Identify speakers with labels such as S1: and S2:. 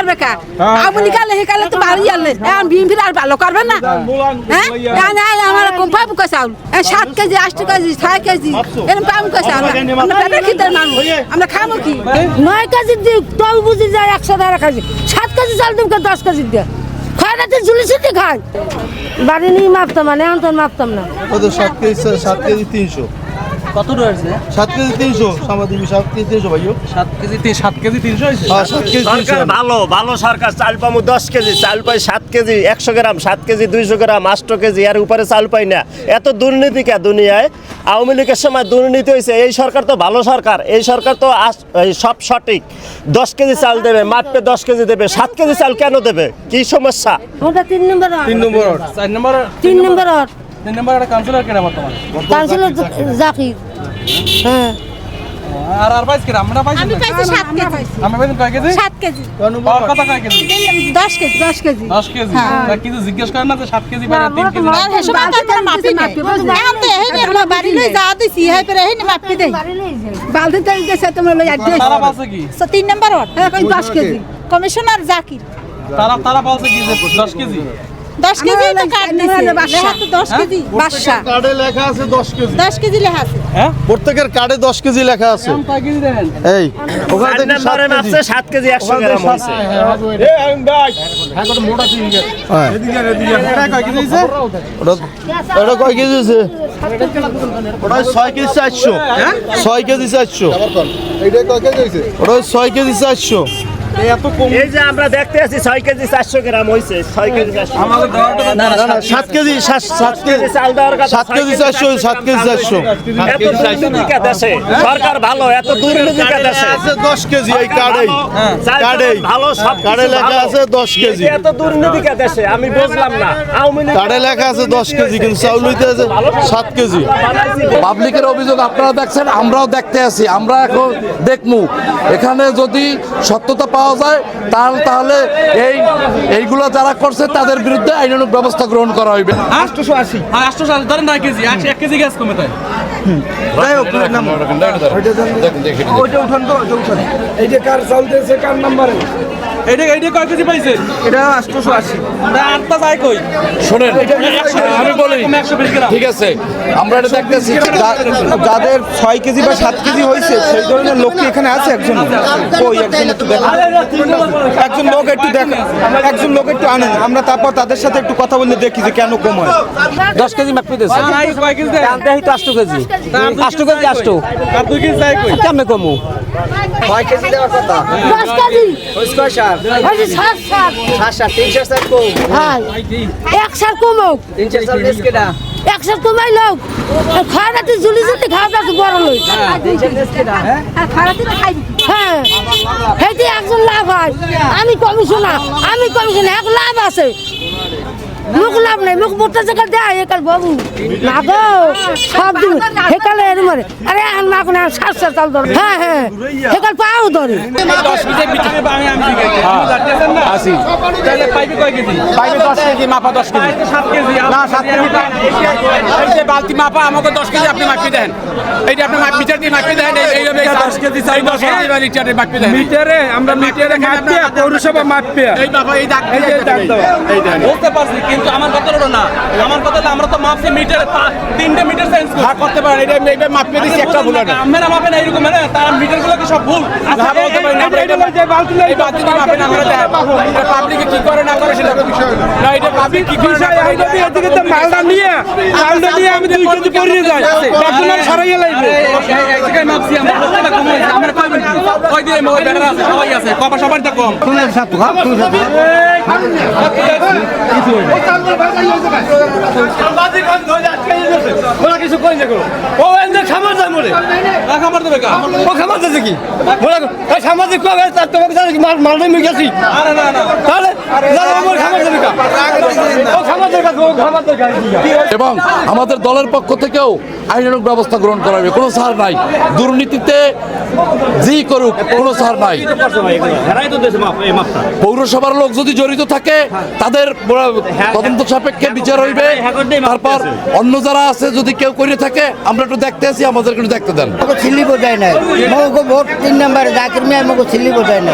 S1: করবে কা আপনি কালে হে কালে তো ভালো আনলেন এখন বিএনপি আর ভালো করবেন না হ্যাঁ না আমার কম পাবো কা চাউল 7 কেজি 8 কেজি 6 কেজি এরকম পাবো কা চাউল আমরা পেটের খিদের মানুষ আমরা খাবো কি
S2: 9 কেজি দিক তল বুঝি যায় 100 টাকা কেজি 7 কেজি চাল দিম 10 কেজি দিয়ে খাওয়াতে ঝুলিছিতে খাই বাড়ি নিয়ে মাপতাম মানে এখন তো মাপতাম না
S3: কত 7 কেজি 300
S4: কত রয়েছে
S3: 7 কেজি 300 সামাদি 7 কেজি 300 ভাইও
S4: 7 কেজি 300 হয়েছে
S3: হ্যাঁ 7 কেজি
S5: সরকার ভালো সরকার চাল পামু 10 কেজি চাল পাই 7 কেজি 100 গ্রাম 7 কেজি 200 গ্রাম 8 কেজি এর উপরে চাল পাই না এত দুর্নীতি কে দুনিয়ায় আওয়ামী লীগের সময় দুর্নীতি হয়েছে এই সরকার তো ভালো সরকার এই সরকার তো সব সঠিক 10 কেজি চাল দেবে মাপে 10 কেজি দেবে 7 কেজি চাল কেন দেবে কি সমস্যা
S2: ওটা 3 নম্বর
S4: 3 নম্বর 4 নম্বর
S2: 3 নম্বর
S4: 3 নম্বর একটা কাউন্সিলর কেনা বর্তমান
S2: কাউন্সিলর জাকির হ্যাঁ
S4: আর পাইছ কি আমরা পাইছি
S1: আমি পাইছি 7 কেজি
S4: আমরা পাইছি কয় কেজি
S1: 7 কেজি
S4: আর কত কয় কেজি
S1: 10 কেজি 10 কেজি
S4: 10 কেজি তা কিছু জিজ্ঞেস করেন না যে 7 কেজি বাইরে 3 কেজি
S1: আর হেসব তার মাপি এখন তো হেনে বাড়ি লই যা দিছি হাই পরে হেনে মাপি দেই বালতি তেল দেছে তোমরা লই আইতে
S4: তারা পাচ্ছে কি
S1: 3 নম্বর ওয়ার্ড হ্যাঁ 10 কেজি কমিশনার জাকির
S4: তারা পাচ্ছে কি যে 10 কেজি
S1: 10 কেজি তো কার্ড দিছে লেখা তো 10 কেজি বাদশা
S3: কার্ডে লেখা আছে 10 কেজি
S1: 10 কেজি লেখা আছে
S4: হ্যাঁ
S3: প্রত্যেকের কার্ডে 10 কেজি লেখা আছে
S4: কয় কেজি দেন
S3: এই ওখানে থেকে
S5: 7 মাপছে 7 কেজি 100 গ্রাম হইছে
S3: এই আমি ভাই হ্যাঁ কত মোটা চিনি এদিকে এটা কয় কেজি আছে ওটা কয় কেজি আছে ওটা 6 কেজি 400 হ্যাঁ 6 কেজি 400 এইটা কয় কেজি হইছে ওটা 6 কেজি 400
S4: এত কম
S5: এই যে আমরা দেখতে আছি 6 কেজি 400 গ্রাম হইছে 6 কেজি 400
S4: আমাদের
S3: না 7 কেজি 7 কেজি
S5: চাল দেওয়ার কথা
S3: 7 কেজি 400 7 কেজি 400
S5: এত দুর্নীতি কে দেশে সরকার ভালো এত দুর্নীতি কে দেশে
S3: আছে 10 কেজি এই কার্ডেই কার্ডেই
S5: ভালো সব
S3: কার্ডে লেখা আছে 10 কেজি
S5: এত দুর্নীতি কে দেশে আমি বুঝলাম না আওয়ামী লীগ
S3: কার্ডে লেখা আছে 10 কেজি কিন্তু চাউল হইতে আছে 7 কেজি
S6: পাবলিকের অভিযোগ আপনারা দেখছেন আমরাও দেখতে আছি আমরা এখন দেখমু এখানে যদি সত্যতা পাওয়া যায় তাহলে এইগুলো যারা করছে তাদের বিরুদ্ধে আইনানুগ ব্যবস্থা গ্রহণ করা হইবে
S4: 880 আর 880 ধরেন 9 কেজি 1 কেজি গ্যাস কমে তাই
S3: যাই হোক নাম
S4: ওইটা উঠান তো উঠান এই যে কার চলতেছে কার নাম্বারে এইটা কয় কেজি পাইছে এটা 880 না আটটা যায় কই
S6: শোনেন আমি বলি ঠিক আছে আমরা এটা দেখতেছি
S7: যাদের 6 কেজি বা 7 কেজি হয়েছে সেই ধরনের লোক কি এখানে আছে একজন কই একজন একটু দেখেন একজন লোক একটু আনেন আমরা তারপর তাদের সাথে একটু কথা বলে দেখি যে কেন কম হয়
S4: 10 কেজি মাপি দিছে কয় কেজি দেন দেই তো 8 কেজি 8 কেজি 8 আর 2 কেজি যায় কই কেমনে কমু
S7: 6 কেজি দেওয়ার কথা
S2: 10 কেজি
S7: হইছে কয় সার
S2: হইছে 7
S7: 300 সার কম
S2: হ্যাঁ 1 সার কমও
S7: 300 সার দেশ কেডা
S2: 1 সার কমাই লোক খাওয়াতে ঝুলিছিতে খাওয়াটা বড় লই
S7: 300 দেশ কেডা হ্যাঁ
S1: আর খারাপই তো খাইবি
S2: হ্যাঁ হেটি একজন লাভ হয় আমি কমিশনার এক লাভ আছে মুখ লাভ নাই মুখ মোটা জায়গা দেয় একাল বাবু না গো সব দিন হেকালে এর মারে আরে আর না কোন সাত চাল ধরে হ্যাঁ হেকাল পাও ধরে
S4: 10 কেজি বিচে আমি যাচ্ছেন না আসি তাহলে পাইবে কয় কেজি
S7: পাইবে 10 কেজি মাপা 10 কেজি
S4: 7 কেজি
S7: না 7 কেজি এই যে বালতি মাপা আমাকে 10 কেজি আপনি মাপি দেন এইটা আপনি মিটার দিয়ে মাপি দেন এইভাবে 10 কেজি 10 কেজি বা লিটারে মাপি দেন
S4: মিটারে আমরা মিটারে মাপিয়া পৌরসভা মাপিয়া
S7: এই বাবা এই দাগ এই দেন
S4: বুঝতে পারছি কিন্তু আমার কথা হলো না আমার কথা হলো আমরা তো মাপছি মিটারে 3টে মিটার চেঞ্জ
S7: ভাগ করতে পারেন এটা এইভাবে মাপি দিছি একটা ভুল না
S4: আমরা মাপেন এইরকম মানে তার মিটারগুলো কি সব ভুল
S7: আচ্ছা বলতে পারেন আমরা এটা যে বালতি এই বালতি মাপেন আমরা এটা পাবলিকে কি করে না করে সেটা না এটা পাবলিক কি করে না করে
S4: এদিকে তো মালটা নিয়ে আমি 2 কেজি পরিয়ে যাই আপনারা সরাইয়া লাইবে এক জায়গায় মাপছি আমরা কতটা কম হইছে আমরা কই মিনিট কই দিয়ে মই বেড়া আছে সবাই আছে কপা সবার তো কম
S7: তুলের সাথে ভাব তুলের সাথে
S4: কিছু কই না করো ও এনে খামার যায় মরে খামার দেবে কা ও খামার দেবে কি বলে এই সামাজিক কবে তার তোমাকে জানি মাল নিয়ে গেছি আরে না তাহলে আমার খামার দেবে কা ও খামার দেবে ও খামার দেবে
S6: এবং আমাদের দলের পক্ষ থেকেও আইনানুগ ব্যবস্থা গ্রহণ করা হবে কোনো ছাড় নাই দুর্নীতিতে জি করুক কোনো ছাড় নাই পৌরসভার লোক যদি জড়িত থাকে তাদের তদন্ত সাপেক্ষে বিচার হইবে তারপর অন্য যারা আছে যদি কেউ করে থাকে আমরা একটু দেখতে আছি আমাদের একটু দেখতে দেন
S8: ছিল্লি বোঝায় না ভোট 3 নম্বরে জাকির মিয়া আমাকে ছিল্লি বোঝায় না